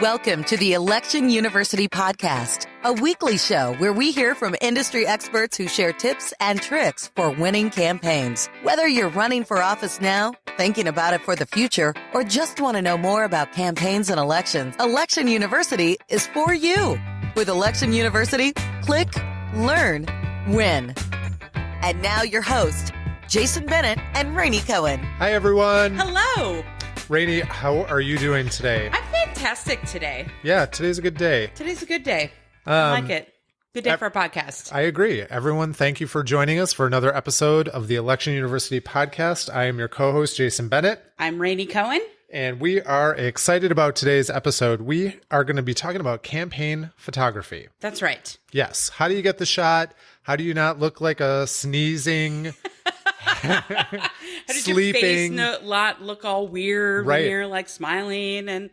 Welcome to the Election University podcast, a weekly show where we hear from industry experts who share tips and tricks for winning campaigns. Whether you're running for office now, thinking about it for the future, or just want to know more about campaigns and elections, Election University is for you. With Election University, click, learn, win. And now your hosts, Jason Bennett and Rainey Cohen. Hi, everyone. Hello. Rainey, how are you doing today? I'm fantastic today. Yeah, today's a good day. Today's a good day. I like it. Good day for a podcast. I agree. Everyone, thank you for joining us for another episode of the Election University podcast. I am your co-host, Jason Bennett. I'm Rainey Cohen. And we are excited about today's episode. We are going to be talking about campaign photography. That's right. Yes. How do you get the shot? How do you not look like a sneezing... How did sleeping, your face not look all weird when you're like smiling? And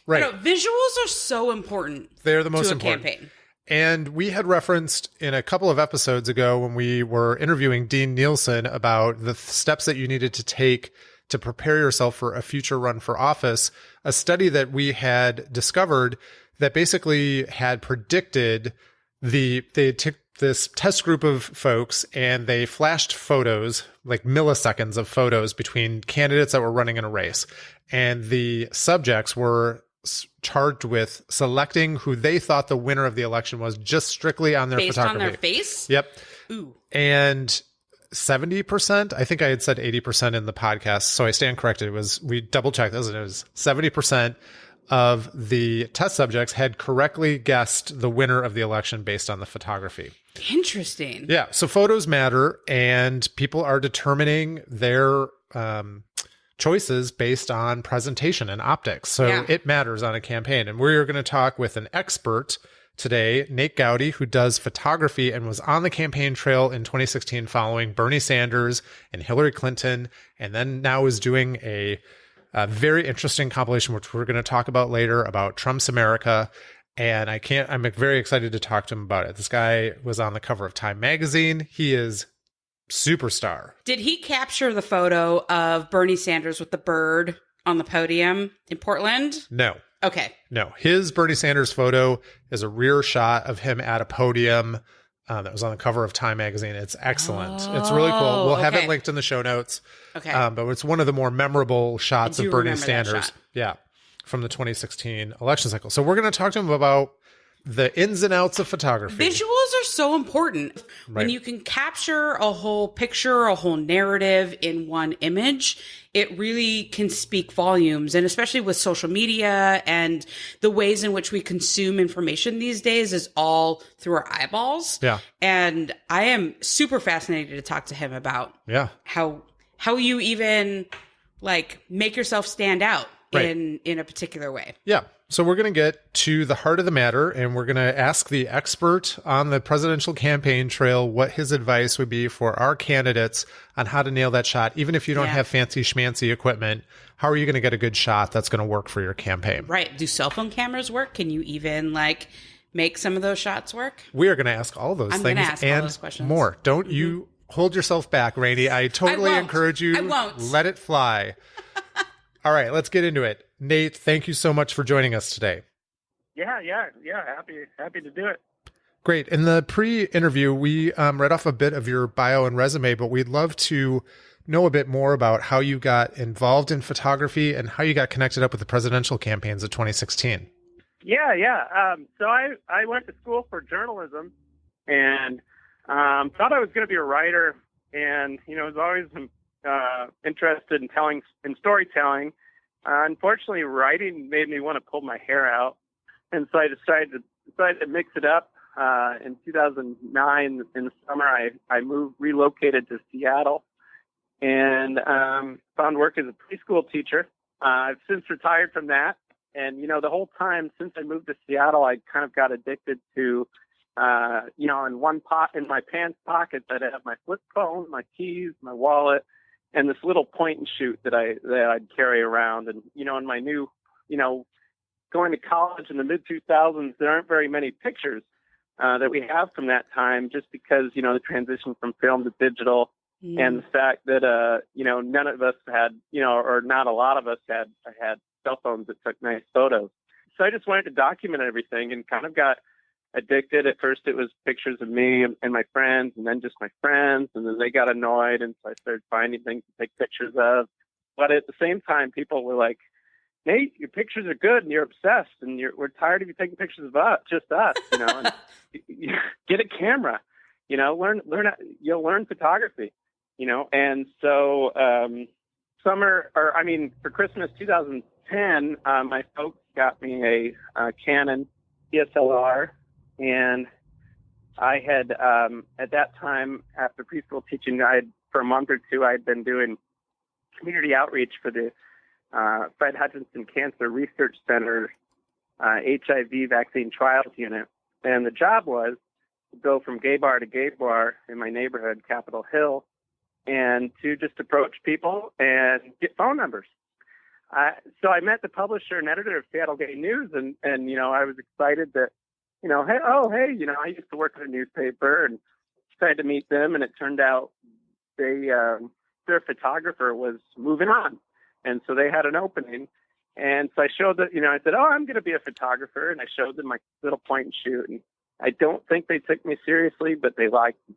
right. Visuals are so important. They're the most to a important campaign. And we had referenced in a couple of episodes ago when we were interviewing Dean Nielsen about the steps that you needed to take to prepare yourself for a future run for office, a study that we had discovered that basically had predicted they took this test group of folks and they flashed photos, like milliseconds of photos between candidates that were running in a race. And the subjects were charged with selecting who they thought the winner of the election was just strictly on their photography. Based on their face? Yep. Ooh. And 70%, I think I had said 80% in the podcast, so I stand corrected. We double checked this and it was 70% of the test subjects had correctly guessed the winner of the election based on the photography. Interesting. Yeah. So photos matter and people are determining their choices based on presentation and optics. So It matters on a campaign. And we're going to talk with an expert today, Nate Gowdy, who does photography and was on the campaign trail in 2016 following Bernie Sanders and Hillary Clinton, and then now is doing a very interesting compilation, which we're going to talk about later, about Trump's America. And I'm very excited to talk to him about it. This guy was on the cover of Time magazine. He is superstar. Did he capture the photo of Bernie Sanders with the bird on the podium in Portland? No. Okay. No. His Bernie Sanders photo is a rear shot of him at a podium that was on the cover of Time magazine. It's excellent. It's really cool. We'll have it linked in the show notes. Okay. But it's one of the more memorable shots of Bernie Sanders. Yeah. From the 2016 election cycle. So we're going to talk to him about the ins and outs of photography. Visuals are so important. Right. When you can capture a whole picture, a whole narrative in one image, it really can speak volumes. And especially with social media and the ways in which we consume information these days is all through our eyeballs. Yeah. And I am super fascinated to talk to him about how you even like make yourself stand out. Right. In a particular way. Yeah. So we're going to get to the heart of the matter, and we're going to ask the expert on the presidential campaign trail what his advice would be for our candidates on how to nail that shot. Even if you don't have fancy schmancy equipment, how are you going to get a good shot that's going to work for your campaign? Right. Do cell phone cameras work? Can you even make some of those shots work? We are going to ask all those things and all those questions. More. Don't you hold yourself back, Rainey. I totally encourage you. I won't. Let it fly. All right, let's get into it. Nate, thank you so much for joining us today. Yeah. Happy to do it. Great. In the pre-interview, we read off a bit of your bio and resume, but we'd love to know a bit more about how you got involved in photography and how you got connected up with the presidential campaigns of 2016. Yeah. So I went to school for journalism and thought I was going to be a writer, and was always interested in storytelling. Unfortunately, writing made me want to pull my hair out, and so I decided to mix it up. In 2009, in the summer, I relocated to Seattle, and found work as a preschool teacher. I've since retired from that, and the whole time since I moved to Seattle, I kind of got addicted to, in my pants pockets, I'd have my flip phone, my keys, my wallet, and this little point and shoot that I'd carry around. And, in my new, going to college in the mid 2000s, there aren't very many pictures that we have from that time, just because, the transition from film to digital and the fact that, none of us had, or not a lot of us had cell phones that took nice photos. so I just wanted to document everything and kind of got addicted. At first it was pictures of me and my friends, and then just my friends, and then they got annoyed, and so I started finding things to take pictures of. But at the same time, people were like, Nate, your pictures are good and you're obsessed, and we're tired of you taking pictures of us, just us, and get a camera, learn photography, and so for Christmas 2010, my folks got me a Canon DSLR, and I had, at that time, after preschool teaching, for a month or two, I'd been doing community outreach for the Fred Hutchinson Cancer Research Center HIV vaccine trials unit. And the job was to go from gay bar to gay bar in my neighborhood, Capitol Hill, and to just approach people and get phone numbers. So I met the publisher and editor of Seattle Gay News, and I was excited that, I used to work at a newspaper, and excited to meet them. And it turned out their photographer was moving on. And so they had an opening. And so I showed that, I said, I'm going to be a photographer. And I showed them my little point and shoot. And I don't think they took me seriously, but they liked me.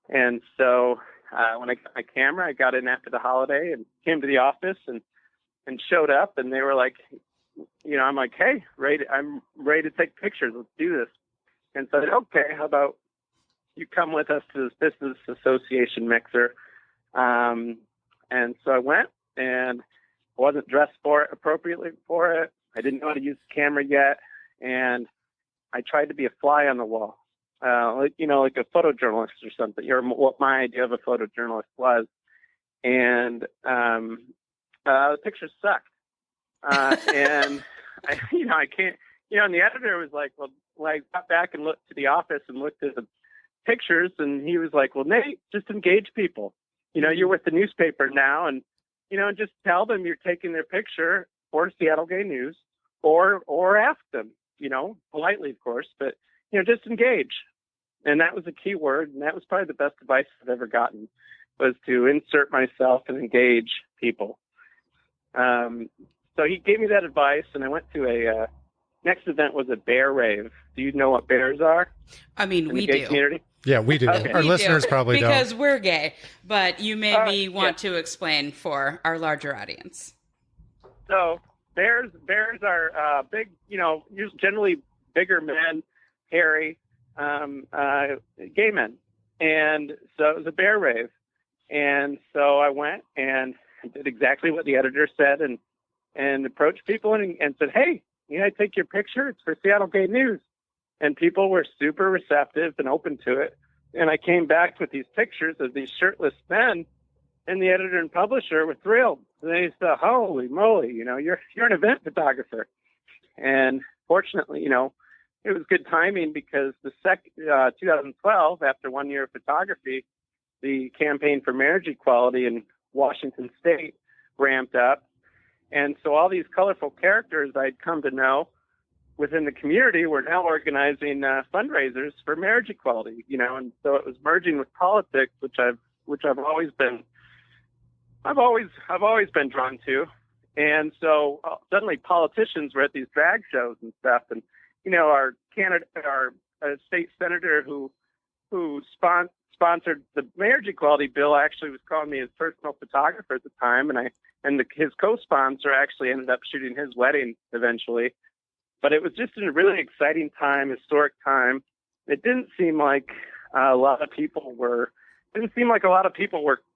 And so when I got my camera, I got in after the holiday and came to the office and showed up. And they were like, I'm like, hey, I'm ready to take pictures. Let's do this. And so I said, okay, how about you come with us to this business association mixer? And so I went, and wasn't dressed appropriately for it. I didn't know how to use the camera yet. And I tried to be a fly on the wall, like a photojournalist or something, or what my idea of a photojournalist was. And the pictures sucked. And I can't, and the editor was like, well, I got back and looked to the office and looked at the pictures, and he was like, well, Nate, just engage people. You're with the newspaper now, and just tell them you're taking their picture for Seattle Gay News, or ask them, politely, of course, but, just engage. And that was a key word. And that was probably the best advice I've ever gotten, was to insert myself and engage people. So he gave me that advice, and I went to next event was a bear rave. Do you know what bears are? I mean, we do. Community? Yeah, we do. Okay. Our listeners probably don't. Because we're gay, but you maybe want to explain for our larger audience. So bears are big, generally bigger men, hairy, gay men. And so it was a bear rave. And so I went and did exactly what the editor said, and approached people and said, hey, I take your picture? It's for Seattle Gay News. And people were super receptive and open to it. And I came back with these pictures of these shirtless men, and the editor and publisher were thrilled. And they said, holy moly, you're an event photographer. And fortunately, it was good timing, because 2012, after 1 year of photography, the campaign for marriage equality in Washington State ramped up. And so all these colorful characters I'd come to know within the community were now organizing fundraisers for marriage equality, and so it was merging with politics, which I've always been drawn to. And so suddenly politicians were at these drag shows and stuff, and our state senator who sponsored the marriage equality bill actually was calling me his personal photographer at the time, and his co-sponsor actually ended up shooting his wedding eventually. But it was just a really exciting time, historic time. It didn't seem like a lot of people were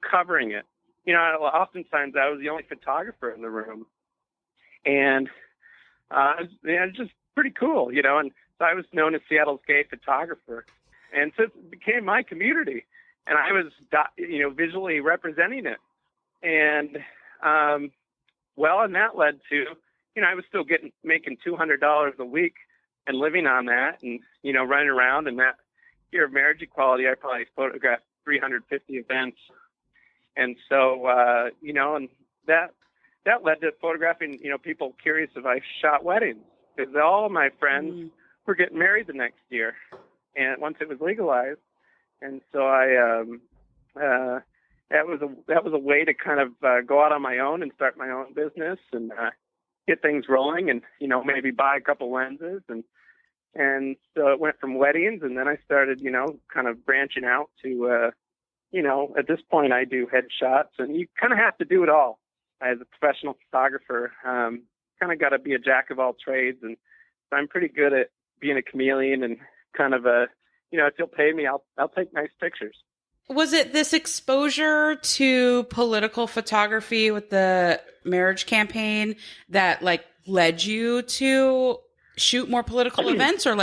covering it. Oftentimes I was the only photographer in the room, and it's just pretty cool, And so I was known as Seattle's gay photographer, and so it became my community, and I was, visually representing it, and and that led to. I was still making $200 a week and living on that, and, running around. And that year of marriage equality, I probably photographed 350 events. And so, and that led to photographing, people curious if I shot weddings, because all of my friends were getting married the next year, and once it was legalized. And so that was a way to kind of go out on my own and start my own business. And, get things rolling and, maybe buy a couple lenses. And so it went from weddings, and then I started, kind of branching out to, at this point I do headshots, and you kind of have to do it all as a professional photographer. Kind of got to be a jack of all trades. And so I'm pretty good at being a chameleon and kind of if you'll pay me, I'll take nice pictures. Was it this exposure to political photography with the marriage campaign that led you to shoot more political events, or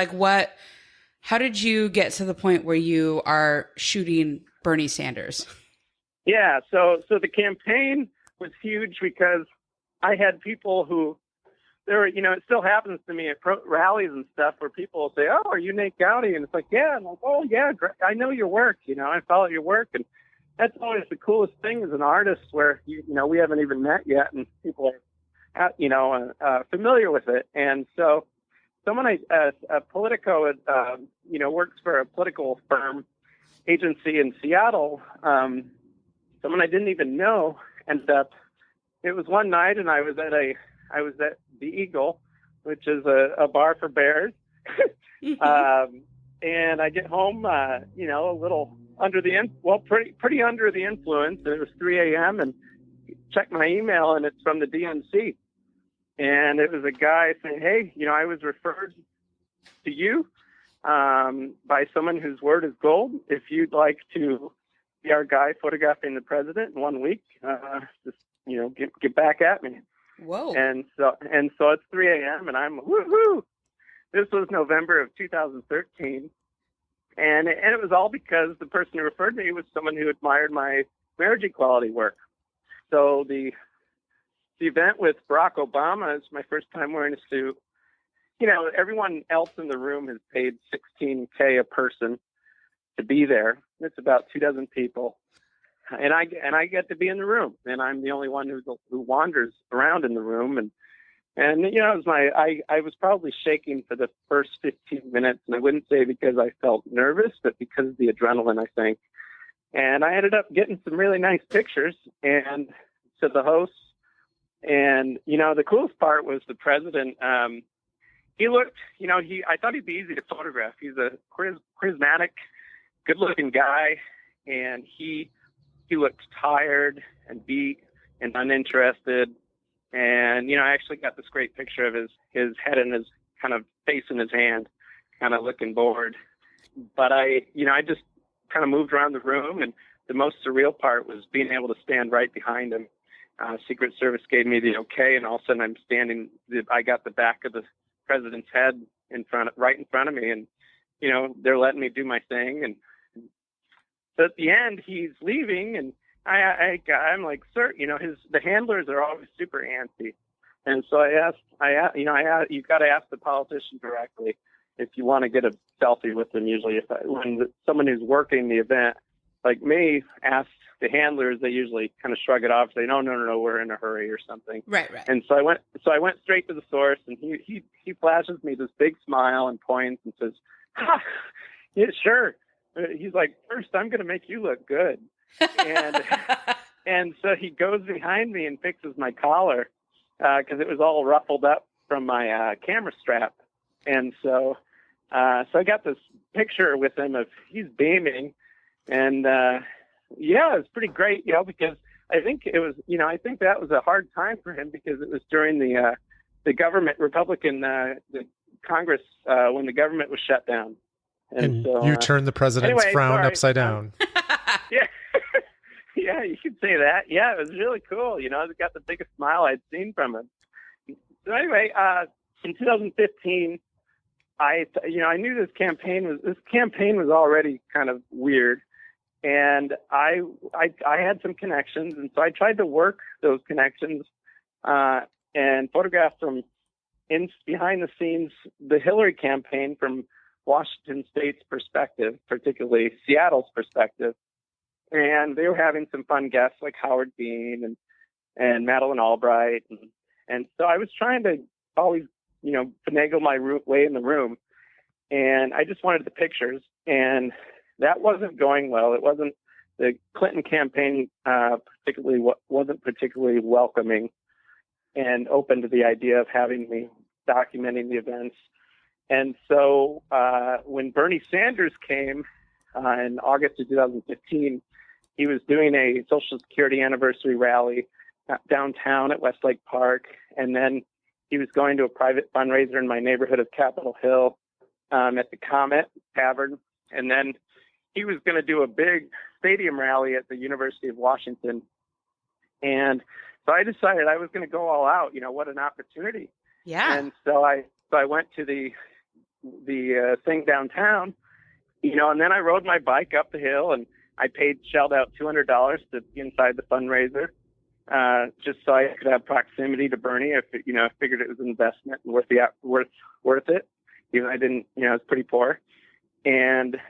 how did you get to the point where you are shooting Bernie Sanders? Yeah. So the campaign was huge because I had people who there were, it still happens to me at rallies and stuff where people will say, "Oh, are you Nate Gowdy?" And it's like, "Yeah." I'm like, "Oh, yeah, I know your work. I follow your work." And that's always the coolest thing as an artist, where we haven't even met yet, and people are, familiar with it. And so, someone a Politico, works for a political firm agency in Seattle. Someone I didn't even know ended up. It was one night, and I was at the Eagle, which is a bar for bears. And I get home, a little under the pretty under the influence. And it was 3 a.m. and check my email, and it's from the DNC. And it was a guy saying, "Hey, I was referred to you by someone whose word is gold. If you'd like to be our guy photographing the president in 1 week, just get back at me." Whoa. And so it's 3 a.m. and I'm woohoo. This was November of 2013. And it was all because the person who referred me was someone who admired my marriage equality work. So the event with Barack Obama is my first time wearing a suit. Everyone else in the room has paid $16K a person to be there. It's about 24 people. And I get to be in the room, and I'm the only one who wanders around in the room. And it was I was probably shaking for the first 15 minutes, and I wouldn't say because I felt nervous, but because of the adrenaline, I think. And I ended up getting some really nice pictures and to the hosts. And, the coolest part was the president. He looked, I thought he'd be easy to photograph. He's a charismatic, good-looking guy, and he looked tired and beat and uninterested. And, I actually got this great picture of his head and his kind of face in his hand, kind of looking bored. But I just kind of moved around the room, and the most surreal part was being able to stand right behind him. Secret Service gave me the okay, and all of a sudden I got the back of the president's head right in front of me, and, they're letting me do my thing. And so at the end, he's leaving, and I'm like, "Sir, the handlers are always super antsy." And so you've got to ask the politician directly if you want to get a selfie with them. Usually when someone who's working the event, like me, asks the handlers, they usually kind of shrug it off, say, no, we're in a hurry or something. Right. And so I went straight to the source, and he flashes me this big smile and points and says, "Yeah, sure." He's like, "First, I'm going to make you look good." And so he goes behind me and fixes my collar because it was all ruffled up from my camera strap. And so I got this picture with him of he's beaming. And it's pretty great, because I think it was, I think that was a hard time for him because it was during the government, Republican the Congress, when the government was shut down. And so, you turned the president's frown upside down. Yeah. Yeah, you could say that. Yeah, it was really cool. I got the biggest smile I'd seen from him. So anyway, in 2015, I knew this campaign was already kind of weird, and I had some connections, and so I tried to work those connections and photograph from behind the scenes the Hillary campaign from Washington State's perspective, particularly Seattle's perspective. And they were having some fun guests like Howard Dean and Madeleine Albright. And so I was trying to always, finagle my way in the room. And I just wanted the pictures. And that wasn't going well. It wasn't, the Clinton campaign wasn't particularly welcoming. and open to the idea of having me documenting the events. And so when Bernie Sanders came in August of 2015, he was doing a Social Security anniversary rally downtown at Westlake Park. And then he was going to a private fundraiser in my neighborhood of Capitol Hill at the Comet Tavern. And then he was going to do a big stadium rally at the University of Washington. And so I decided I was going to go all out. What an opportunity. Yeah. And so I went to the thing downtown, and then I rode my bike up the hill, and I shelled out $200 to be inside the fundraiser, just so I could have proximity to Bernie. I figured it was an investment and worth it. Even I didn't, I was pretty poor. And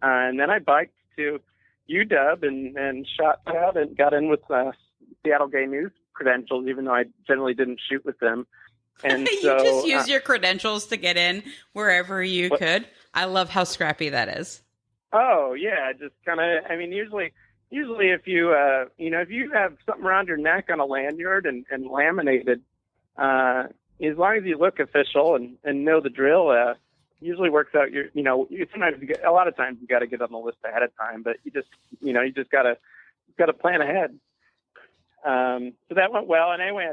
then I biked to UW and shot out and got in with Seattle Gay News credentials, even though I generally didn't shoot with them. And you so, just use your credentials to get in wherever you could. I love how scrappy that is. Oh yeah, just kind of. I mean, usually if you if you have something around your neck on a lanyard and laminated, as long as you look official and know the drill, usually works out. A lot of times you got to get on the list ahead of time, but you just got to plan ahead. So that went well, and anyway,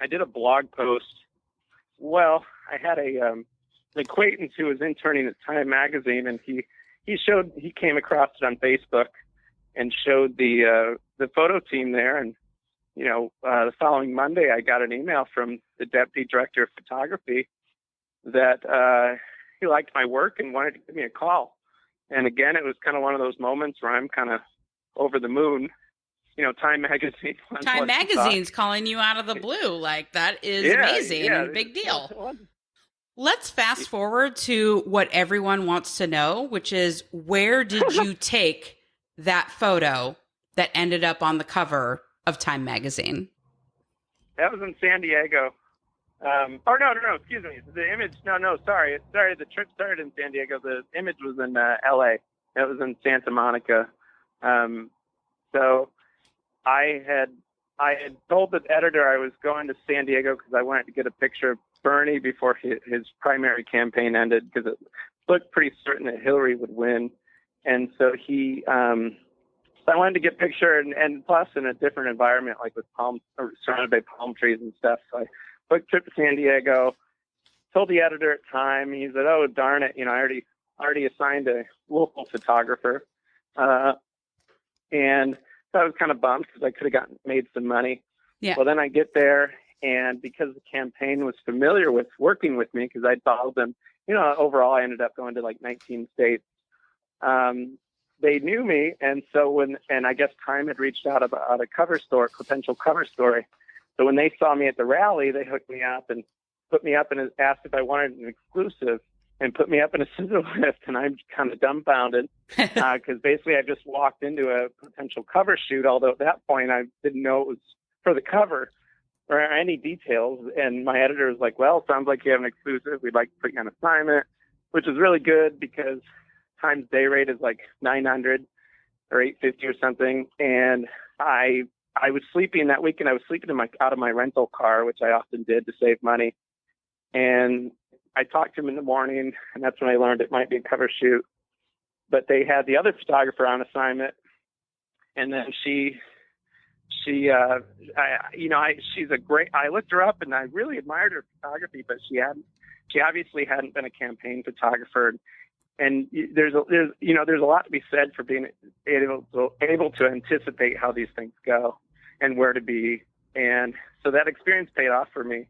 I did a blog post. Well, I had an acquaintance who was interning at Time Magazine, and he came across it on Facebook and showed the photo team there. And the following Monday, I got an email from the deputy director of photography that he liked my work and wanted to give me a call. And again, it was kind of one of those moments where I'm kind of over the moon. Time Magazine. Time Magazine's calling you out of the blue. Like, that is amazing and a big deal. Let's fast forward to what everyone wants to know, which is, where did you take that photo that ended up on the cover of Time Magazine? That was in San Diego. No, excuse me. The image, sorry. The trip started in San Diego. The image was in LA. It was in Santa Monica. So I had told the editor I was going to San Diego because I wanted to get a picture of Bernie before his primary campaign ended, because it looked pretty certain that Hillary would win. And so I wanted to get a picture, and plus in a different environment, like with surrounded by palm trees and stuff. So I booked a trip to San Diego, told the editor at Time. He said, "Oh, darn it, I already assigned a local photographer." And so I was kind of bummed because I could have made some money. Yeah. Well, then I get there, and because the campaign was familiar with working with me, because I'd followed them, overall I ended up going to like 19 states. They knew me, and so I guess Time had reached out about a potential cover story. So when they saw me at the rally, they hooked me up and put me up and asked if I wanted an exclusive, and put me up in a scissor lift, and I'm kind of dumbfounded because basically I just walked into a potential cover shoot, although at that point I didn't know it was for the cover or any details. And my editor was like, "Well, sounds like you have an exclusive. We'd like to put you on assignment," which is really good because Time's day rate is like $900 or $850 or something. And I was sleeping that weekend. I was sleeping out of my rental car, which I often did to save money. And I talked to him in the morning, and that's when I learned it might be a cover shoot. But they had the other photographer on assignment, and then she's a great. I looked her up, and I really admired her photography, but she obviously hadn't been a campaign photographer. And there's a lot to be said for being able to anticipate how these things go and where to be. And so that experience paid off for me.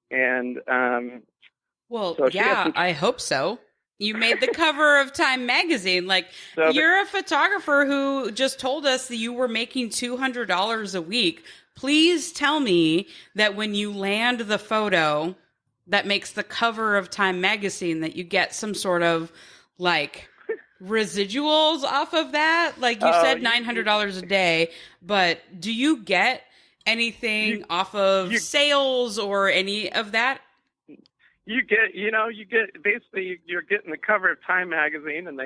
And I hope so. You made the cover of Time Magazine. You're a photographer who just told us that you were making $200 a week. Please tell me that when you land the photo that makes the cover of Time Magazine, that you get some sort of residuals off of that. Like you said, $900 a day, but do you get anything off of sales or any of that? You're getting the cover of Time Magazine, and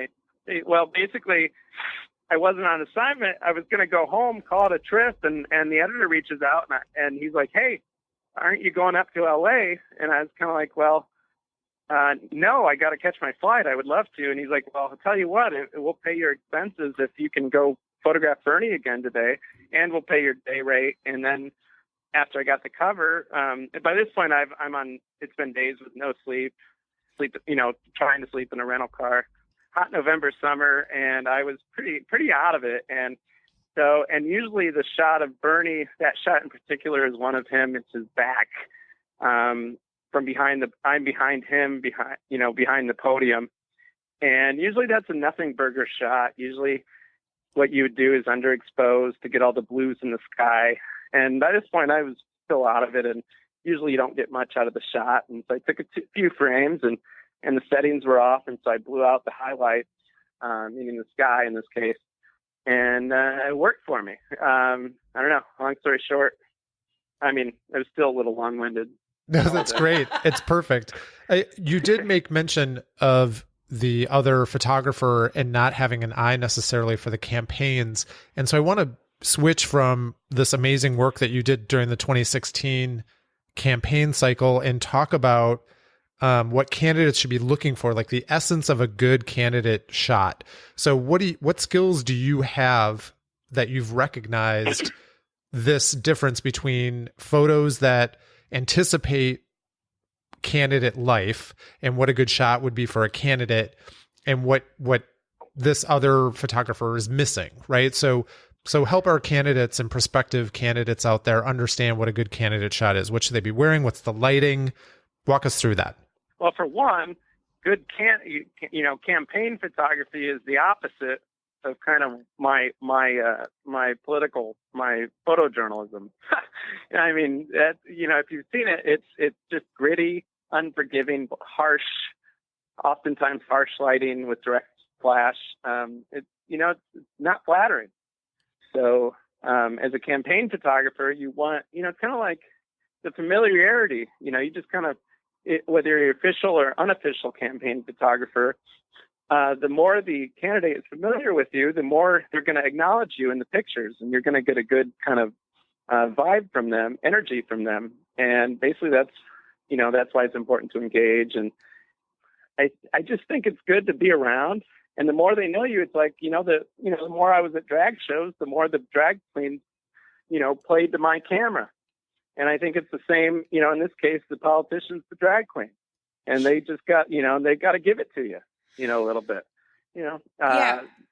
basically I wasn't on assignment. I was going to go home, call it a trip, and the editor reaches out and he's like, "Hey, aren't you going up to LA? And I was kind of like, well, no, I got to catch my flight. I would love to. And he's like, well, I'll tell you what, we'll pay your expenses if you can go photograph Bernie again today, and we'll pay your day rate. And then after I got the cover, by this point I'm on, it's been days with no sleep, trying to sleep in a rental car, hot November summer. And I was pretty out of it. And usually the shot of Bernie, that shot in particular is one of him. It's his back, from behind I'm behind him, behind the podium. And usually that's a nothing burger shot. Usually what you would do is underexposed to get all the blues in the sky. And by this point I was still out of it. And usually you don't get much out of the shot. And so I took a few frames and the settings were off. And so I blew out the highlights, meaning the sky in this case. And it worked for me. I don't know. Long story short, I mean, it was still a little long-winded. No, that's great. It's perfect. You did make mention of the other photographer and not having an eye necessarily for the campaigns. And so I want to switch from this amazing work that you did during the 2016 campaign cycle and talk about what candidates should be looking for, like the essence of a good candidate shot. So what skills do you have that you've recognized this difference between photos that anticipate candidate life and what a good shot would be for a candidate and what this other photographer is missing, right? So help our candidates and prospective candidates out there understand what a good candidate shot is. What should they be wearing? What's the lighting? Walk us through that. Well, for one, good campaign photography is the opposite of kind of my photojournalism. I mean, that, if you've seen it, it's just gritty, unforgiving, harsh, oftentimes harsh lighting with direct flash. It's not flattering. So, as a campaign photographer, you want, it's kind of like the familiarity, you just kind of, whether you're official or unofficial campaign photographer, the more the candidate is familiar with you, the more they're going to acknowledge you in the pictures, and you're going to get a good kind of vibe from them, energy from them. And basically that's why it's important to engage. And I just think it's good to be around. And the more they know you, it's like, the more I was at drag shows, the more the drag queens, played to my camera. And I think it's the same, in this case, the politicians, the drag queen, and they just got, they got to give it to you, a little bit,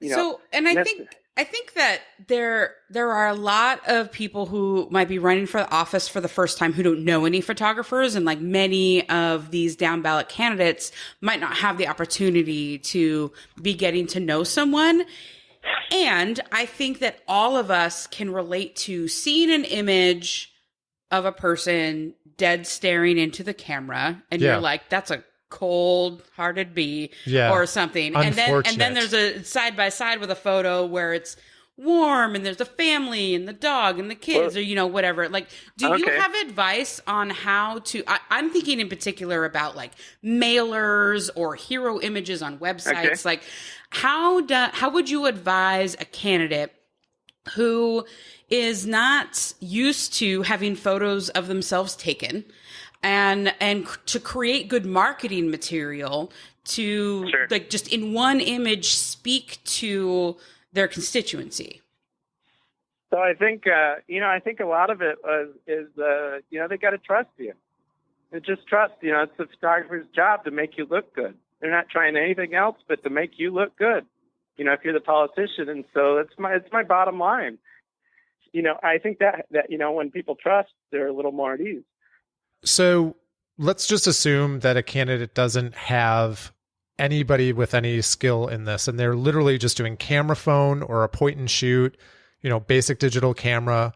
So, and I think that there are a lot of people who might be running for the office for the first time who don't know any photographers. And like many of these down ballot candidates might not have the opportunity to be getting to know someone. And I think that all of us can relate to seeing an image of a person dead staring into the camera, and you're like, that's a cold-hearted bee or something. And then there's a side by side with a photo where it's warm and there's a family and the dog and the kids, or whatever. Like, do you have advice on how to? I'm thinking in particular about like mailers or hero images on websites. Like, how would you advise a candidate who is not used to having photos of themselves taken and to create good marketing material to like just in one image speak to their constituency? So I think, I think a lot of it is they got to trust you. They just trust, it's the photographer's job to make you look good. They're not trying anything else but to make you look good, if you're the politician. And so it's my bottom line. I think that when people trust, they're a little more at ease. So let's just assume that a candidate doesn't have anybody with any skill in this, and they're literally just doing camera phone or a point and shoot, basic digital camera.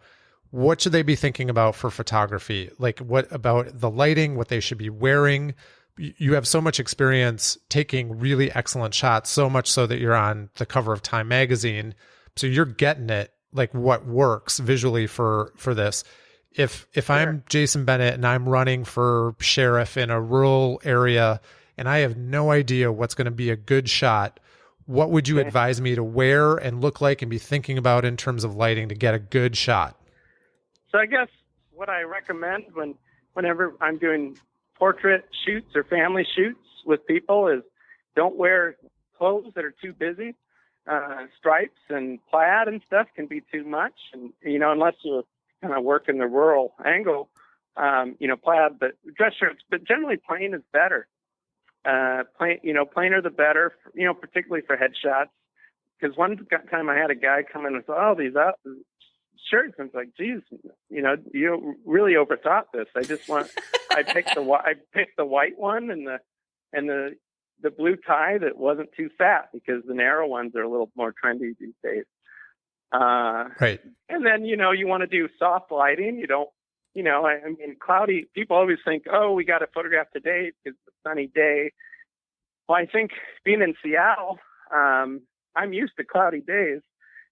What should they be thinking about for photography? Like, what about the lighting, what they should be wearing? You have so much experience taking really excellent shots, so much so that you're on the cover of Time magazine. So you're getting it, like what works visually for this. If I'm Jason Bennett and I'm running for sheriff in a rural area and I have no idea what's going to be a good shot, what would you advise me to wear and look like and be thinking about in terms of lighting to get a good shot? So I guess what I recommend when whenever I'm doing portrait shoots or family shoots with people is don't wear clothes that are too busy. Stripes and plaid and stuff can be too much. And, unless you're kind of working the rural angle, plaid, but dress shirts, but generally plain is better. Plainer the better, particularly for headshots. Because one time I had a guy come in and say, "Oh, these shirts." And it's like, "Geez, you really overthought this. I picked the white one and the blue tie that wasn't too fat because the narrow ones are a little more trendy these days." Right. And then you want to do soft lighting. You don't. Cloudy. People always think, "Oh, we got to photograph today because it's a sunny day." Well, I think being in Seattle, I'm used to cloudy days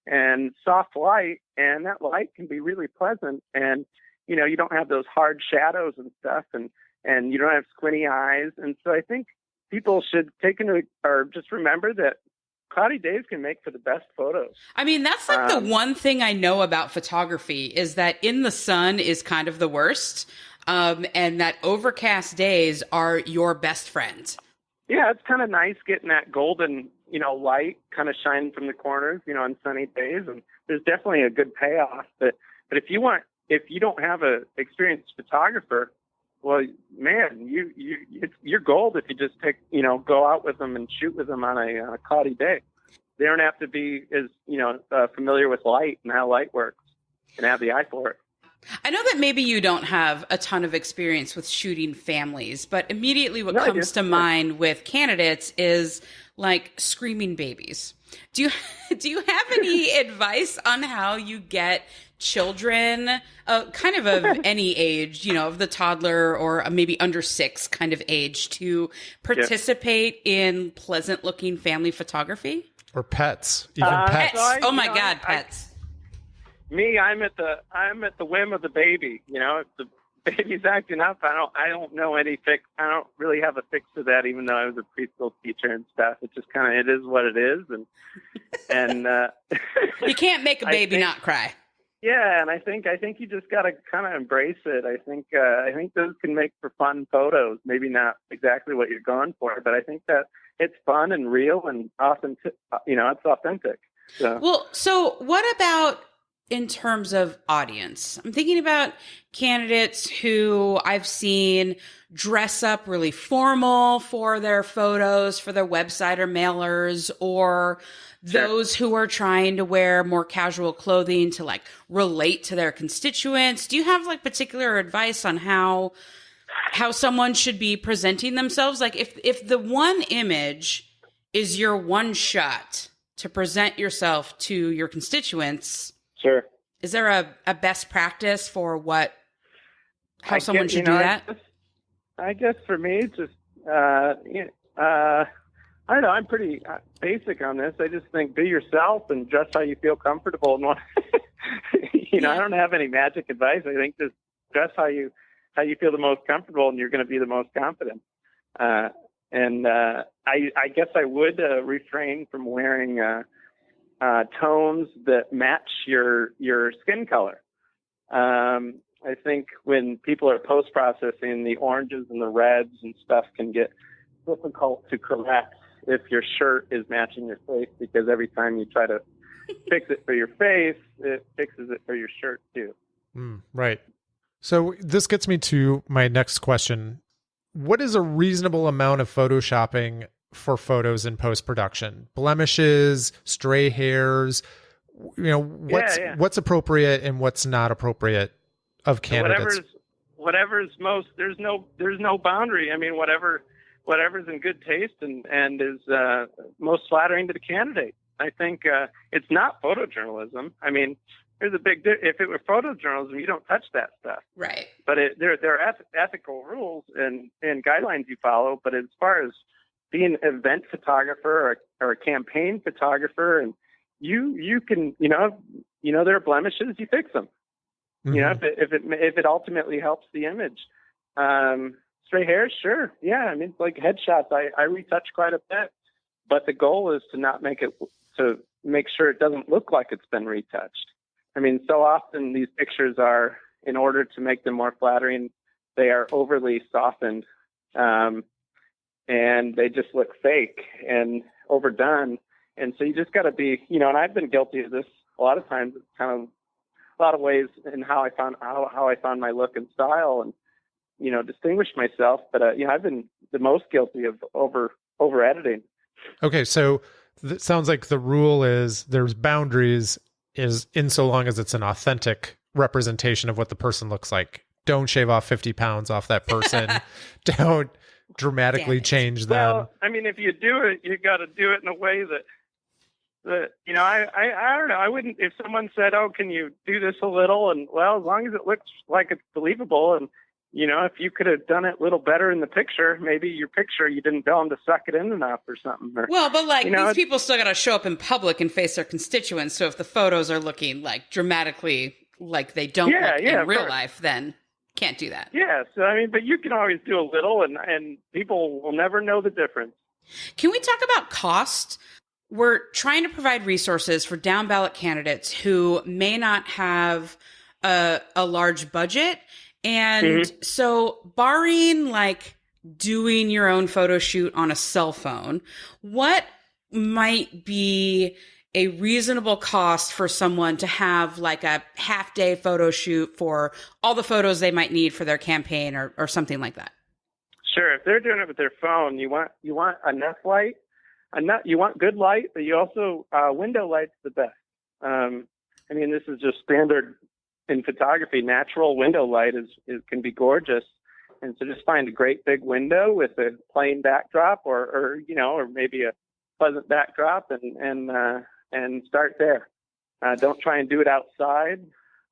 and soft light, and that light can be really pleasant. And, you don't have those hard shadows and stuff, and you don't have squinty eyes. And so I think people should just remember that cloudy days can make for the best photos. I mean, that's like the one thing I know about photography is that in the sun is kind of the worst. And that overcast days are your best friend. Yeah, it's kind of nice getting that golden, light kind of shining from the corners, on sunny days. And there's definitely a good payoff. But if you don't have a experienced photographer, well, man, you're gold if you just go out with them and shoot with them on a cloudy day. They don't have to be as familiar with light and how light works and have the eye for it. I know that maybe you don't have a ton of experience with shooting families, but immediately what comes to mind with candidates is like screaming babies. Do you have any advice on how you get children, kind of any age, of the toddler or maybe under 6 kind of age, to participate in pleasant looking family photography? Or pets, even pets. Oh my God, pets. I'm at the whim of the baby. If the baby's acting up, I don't know any fix. I don't really have a fix to that, even though I was a preschool teacher and stuff. It's just kind of, it is what it is. And you can't make a baby not cry. Yeah. And I think you just got to kind of embrace it. I think those can make for fun photos, maybe not exactly what you're going for, but I think that it's fun and real and authentic, it's authentic. So. Well, so what about in terms of audience? I'm thinking about candidates who I've seen dress up really formal for their photos, for their website or mailers, or those who are trying to wear more casual clothing to like relate to their constituents. Do you have like particular advice on how someone should be presenting themselves? Like if the one image is your one shot to present yourself to your constituents, sure. Is there a best practice for how someone should do that? I guess for me, it's just, I don't know. I'm pretty basic on this. I just think be yourself and dress how you feel comfortable. And I don't have any magic advice. I think just dress how you feel the most comfortable, and you're going to be the most confident. I guess I would refrain from wearing tones that match your skin color. I think when people are post-processing, the oranges and the reds and stuff can get difficult to correct if your shirt is matching your face, because every time you try to fix it for your face, it fixes it for your shirt too. Right. So this gets me to my next question. What is a reasonable amount of photoshopping for photos in post-production? Blemishes, stray hairs, what's appropriate and what's not appropriate of candidates? Whatever's most, there's no boundary. I mean, whatever's in good taste and is most flattering to the candidate. I think it's not photojournalism. I mean, there's a big if it were photojournalism, you don't touch that stuff. Right. But there are ethical rules and guidelines you follow. But as far as being an event photographer or a campaign photographer, and you can, there are blemishes, you fix them. Mm-hmm. If it ultimately helps the image. Stray hairs, sure. Yeah. I mean, it's like headshots. I retouch quite a bit, but the goal is to make sure it doesn't look like it's been retouched. I mean, so often these pictures are, in order to make them more flattering they are overly softened, and they just look fake and overdone. And so you just got to be, and I've been guilty of this a lot of times. It's kind of a lot of ways in how I found my look and style, and distinguished myself. But I've been the most guilty of over editing. Okay, so it sounds like the rule is there's boundaries is in so long as it's an authentic representation of what the person looks like. Don't shave off 50 pounds off that person. Don't dramatically change them. Well, I mean, if you do it, you got to do it in a way that I don't know. I wouldn't, if someone said, "Oh, can you do this a little?" And well, as long as it looks like it's believable, and if you could have done it a little better in the picture, maybe your picture, you didn't tell them to suck it in enough or something. Or, well, but like these people still got to show up in public and face their constituents. So if the photos are looking like dramatically like they don't look in real life, then can't do that. Yeah. So, I mean, but you can always do a little, and people will never know the difference. Can we talk about cost? We're trying to provide resources for down ballot candidates who may not have a large budget. And so barring like doing your own photo shoot on a cell phone, what might be a reasonable cost for someone to have like a half day photo shoot for all the photos they might need for their campaign or something like that? Sure. If they're doing it with their phone, you want enough light, you want good light, but you also, window light's the best. I mean, this is just standard in photography. Natural window light can be gorgeous. And so just find a great big window with a plain backdrop or maybe a pleasant backdrop and start there. Don't try and do it outside,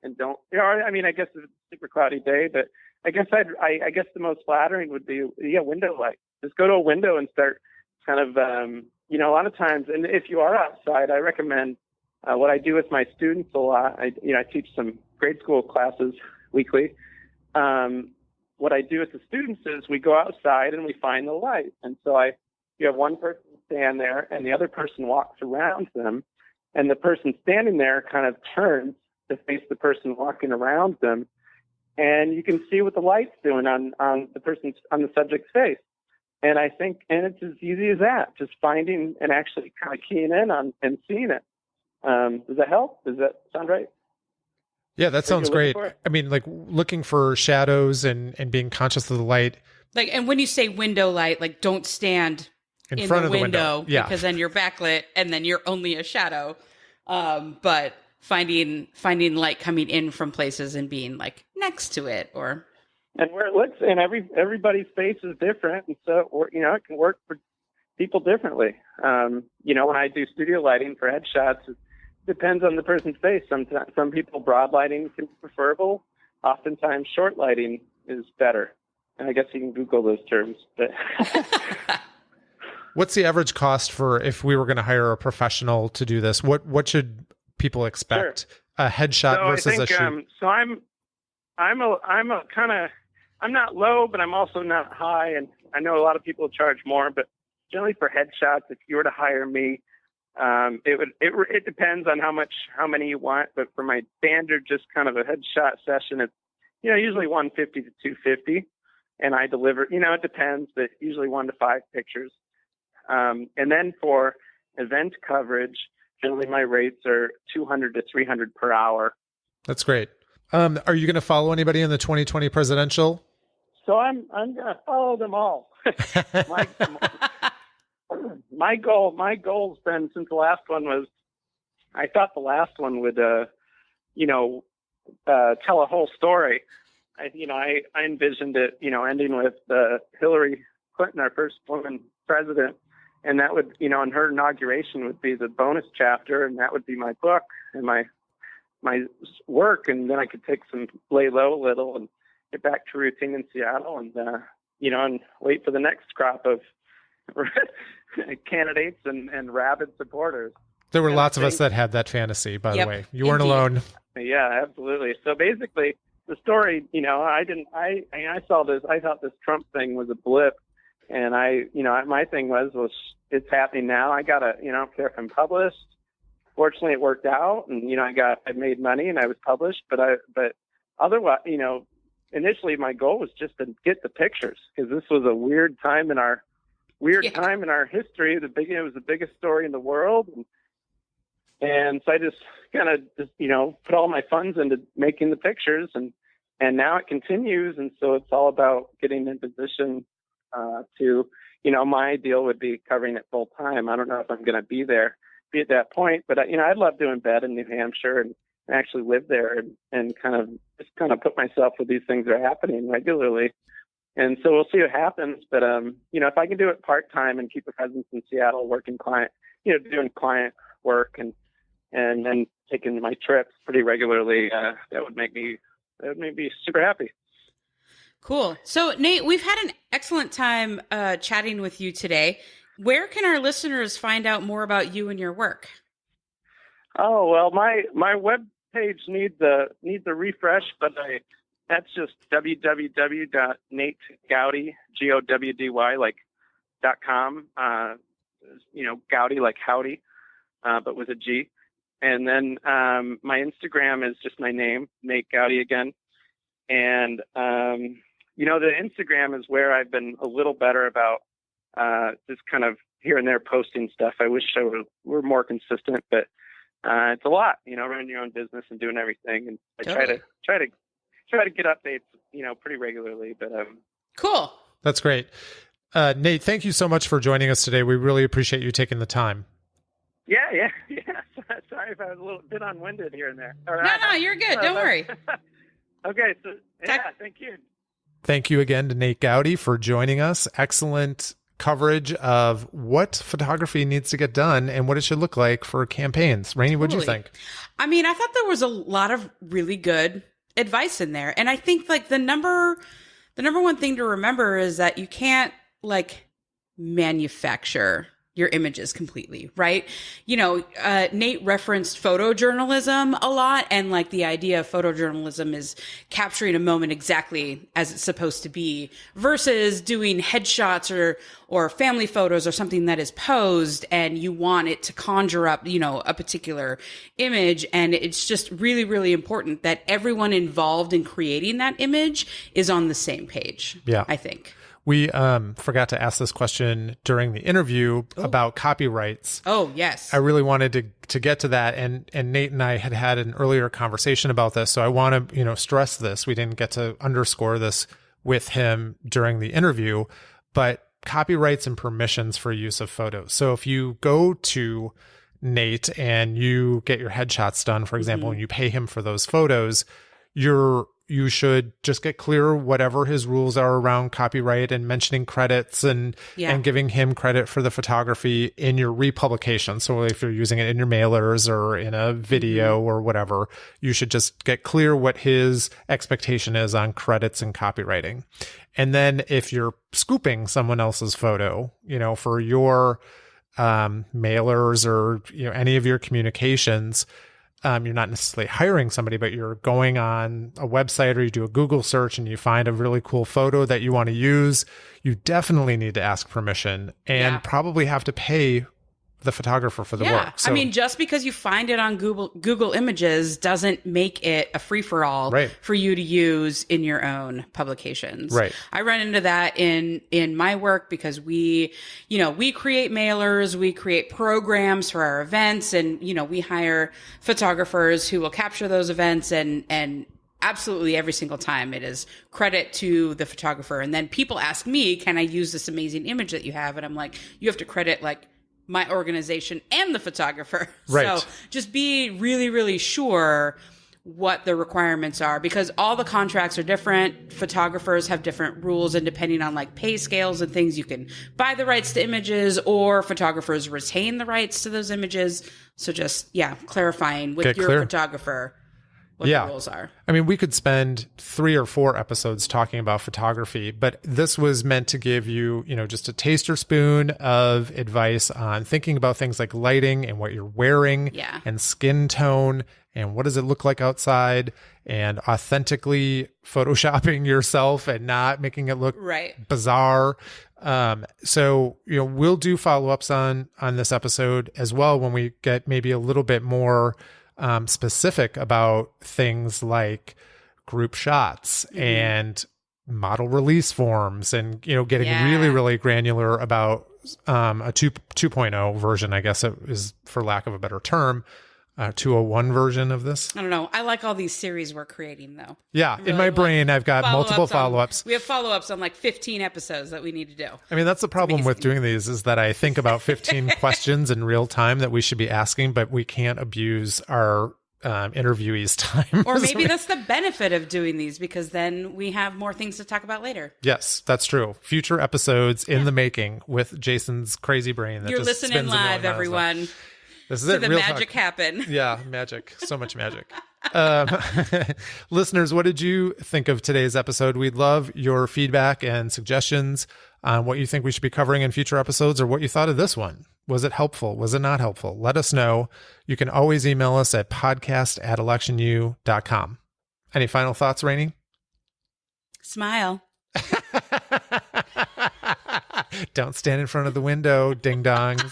and don't, I mean, I guess it's a super cloudy day, but I guess I guess the most flattering would be, window light. Just go to a window and start kind of, a lot of times, and if you are outside, I recommend, what I do with my students a lot. I teach some grade school classes weekly. What I do with the students is we go outside and we find the light. And so you have one person stand there and the other person walks around them, and the person standing there kind of turns to face the person walking around them. And you can see what the light's doing on the subject's face. And I think, and it's as easy as that, just finding and actually kind of keying in on and seeing it. Does that help? Does that sound right? Yeah, that sounds great. I mean, like looking for shadows and being conscious of the light. Like, and when you say window light, like don't stand in front the of the window, yeah, because then you're backlit and then you're only a shadow. But finding light coming in from places and being like next to it, and where it looks, and everybody's face is different, and so it can work for people differently. When I do studio lighting for headshots, it depends on the person's face. Some people broad lighting can be preferable. Oftentimes short lighting is better. And I guess you can Google those terms. But what's the average cost for if we were going to hire a professional to do this? What should people expect? Sure. A headshot versus a shoot. So I'm not low, but I'm also not high. And I know a lot of people charge more, but generally for headshots, if you were to hire me, it depends on how many you want. But for my standard, just kind of a headshot session, it's, usually 150 to 250. And I deliver, it depends, but usually 1 to 5 pictures. And then for event coverage, generally my rates are 200 to 300 per hour. That's great. Are you going to follow anybody in the 2020 presidential? So I'm going to follow them all. My goal's been, since the last one was, I thought the last one would, tell a whole story. I envisioned it, ending with Hillary Clinton, our first woman president, and that would, and her inauguration would be the bonus chapter, and that would be my book and my work, and then I could lay low a little and get back to routine in Seattle, and and wait for the next crop of candidates and rabid supporters. There were lots of us that had that fantasy, by the way. You weren't alone. Yeah, absolutely. So basically, the story, I saw this. I thought this Trump thing was a blip, and my thing was it's happening now. I gotta, I don't care if I'm published. Fortunately, it worked out, and I made money and I was published. But otherwise, initially my goal was just to get the pictures, because this was a weird time in our history. It was the biggest story in the world. And so I just kind of put all my funds into making the pictures, and now it continues. And so it's all about getting in position to, my ideal would be covering it full time. I don't know if I'm going to be at that point, but I'd love to embed in New Hampshire and actually live there and kind of put myself where these things are happening regularly. And so we'll see what happens. But, if I can do it part time and keep a presence in Seattle, working doing client work and then taking my trips pretty regularly, that would make me super happy. Cool. So Nate, we've had an excellent time chatting with you today. Where can our listeners find out more about you and your work? Oh, well, my web page needs a refresh, but that's just www.nategowdy, Gowdy, .com. Gowdy like howdy, but with a G. And then my Instagram is just my name, Nate Gowdy again. And the Instagram is where I've been a little better about just kind of here and there posting stuff. I wish I were more consistent, but it's a lot, running your own business and doing everything. And I try to get updates, pretty regularly. But cool. That's great. Nate, thank you so much for joining us today. We really appreciate you taking the time. Yeah. Sorry if I was a little bit unwinded here and there. No, you're good. Don't worry. Okay. So thank you. Thank you again to Nate Gowdy for joining us. Excellent coverage of what photography needs to get done and what it should look like for campaigns. Rainey, what'd you think? I mean, I thought there was a lot of really good advice in there. And I think the number one thing to remember is that you can't manufacture your images completely, right? Nate referenced photojournalism a lot, and the idea of photojournalism is capturing a moment exactly as it's supposed to be versus doing headshots or family photos or something that is posed and you want it to conjure up, a particular image. And it's just really, really important that everyone involved in creating that image is on the same page. Yeah. I think. We forgot to ask this question during the interview about copyrights. Oh, yes. I really wanted to get to that. And Nate and I had an earlier conversation about this. So I want to, stress this. We didn't get to underscore this with him during the interview, but copyrights and permissions for use of photos. So if you go to Nate and you get your headshots done, for example, and you pay him for those photos, you should just get clear whatever his rules are around copyright and mentioning credits and giving him credit for the photography in your republication. So if you're using it in your mailers or in a video or whatever, you should just get clear what his expectation is on credits and copywriting. And then if you're scooping someone else's photo, for your mailers or any of your communications, you're not necessarily hiring somebody, but you're going on a website or you do a Google search and you find a really cool photo that you want to use, you definitely need to ask permission and probably have to pay the photographer for the work. So, I mean, just because you find it on Google Images doesn't make it a free-for-all for you to use in your own publications. Right. I run into that in my work because we create mailers, we create programs for our events, and, we hire photographers who will capture those events and absolutely every single time it is credit to the photographer. And then people ask me, can I use this amazing image that you have? And I'm like, you have to credit my organization and the photographer. Right. So just be really, really sure what the requirements are, because all the contracts are different. Photographers have different rules, and depending on pay scales and things, you can buy the rights to images or photographers retain the rights to those images. So just, clarifying with your photographer what the rules are. I mean, we could spend 3 or 4 episodes talking about photography, but this was meant to give you, just a taster spoon of advice on thinking about things like lighting and what you're wearing and skin tone and what does it look like outside and authentically photoshopping yourself and not making it look bizarre. So, we'll do follow-ups on this episode as well when we get maybe a little bit more specific about things like group shots and model release forms and, getting really, really granular about a 2.0 version, I guess it is, for lack of a better term, 201 version of this. I don't know. I like all these series we're creating, though. Yeah. In my brain, I've got multiple follow-ups. We have follow-ups on like 15 episodes that we need to do. I mean, that's the problem with doing these, is that I think about 15 questions in real time that we should be asking, but we can't abuse our interviewees' time. Or maybe that's the benefit of doing these, because then we have more things to talk about later. Yes, that's true. Future episodes in the making with Jason's crazy brain. You're listening live, everyone. This is it. The magic happen. Yeah, magic. So much magic. Listeners, what did you think of today's episode? We'd love your feedback and suggestions on what you think we should be covering in future episodes, or what you thought of this one. Was it helpful? Was it not helpful? Let us know. You can always email us at podcast@electionu.com. Any final thoughts, Rainey? Smile. Don't stand in front of the window, ding dongs.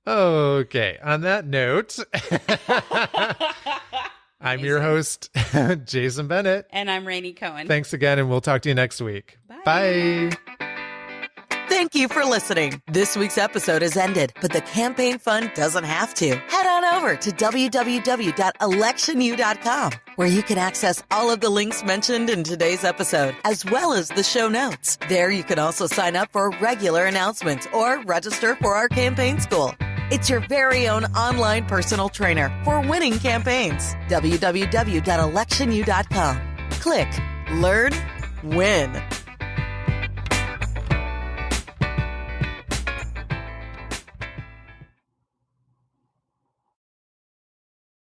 Okay. On that note, I'm your host, Jason Bennett. And I'm Rainey Cohen. Thanks again, and we'll talk to you next week. Bye. Thank you for listening. This week's episode has ended, but the campaign fun doesn't have to. Head on over to www.electionu.com, where you can access all of the links mentioned in today's episode, as well as the show notes. There you can also sign up for regular announcements or register for our campaign school. It's your very own online personal trainer for winning campaigns. www.electionu.com. Click, learn, win.